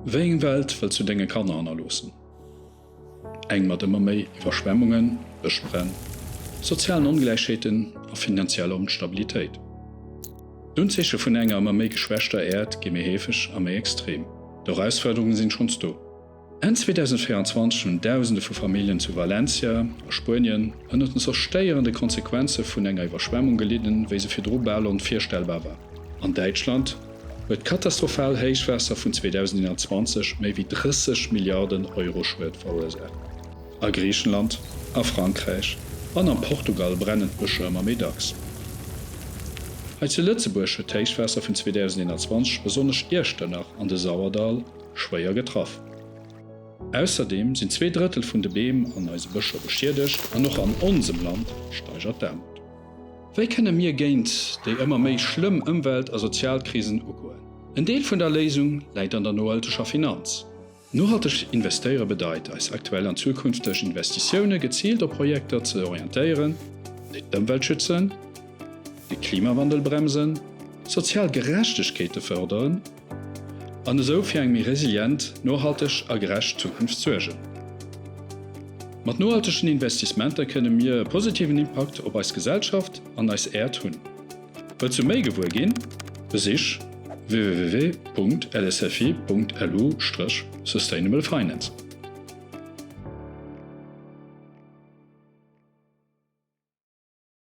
Wéi Welt wëll zu dinge Kanner anerlossen. Eng mat immer méi Überschwemmungen, Bëschbrenn, sozialen Ungleichheeten a finanzieller Unstabilitéit. D'Unzeche vun enger immer méi geschwächter Erd gi méi hefech a méi extrem. De Herausforderungen sinn schons do. En 2024 hun Tausende vu Familien zu Valencia a Spien ënnerten so steierende Konsequenze vun enger Überschwemmung geliden, wéi se fir Drobal und firstellbar war. An Deutschland huet katastrophal Heichwässer vun 2020 méi wie 30 Milliarden Euro Schwert verursacht. A Griechenland, a Frankreich, an Portugal brennend Beschirmer Medags. Als de Lützeburgsche Teichwässer vun 2020 besonders Erstennach an de Sauerdal schwéier getroffen. Außerdem sind 2/3 vun de Beem an eise Bëcher beschädigt an noch an onsem Land steigert Dämut. Wéi kënne mir géint déi ëmmer méi schlimm Ëmwelt a Sozialkrisen ugoen? Ein Deel vun der Lesung läit an der nohaltescher Finanz. Nohalteg Investéiere bedeit als aktuell an zukünfteg Investiioune gezielter Projekte ze orientéieren, déi d'Ëmwelt schützen, de Klimawandel bremsen, Sozialgerechtegkeete fördern, an eso fir eng mi resilient, nohalteg a gerecht Zukunft zuergen. Mat nohalteschen Investissementer kënne mir positiven Impact op als Gesellschaft an als Erd hunn. Wëll zu méi gewuer ginn, besich www.lsfi.lu/sustainable finance.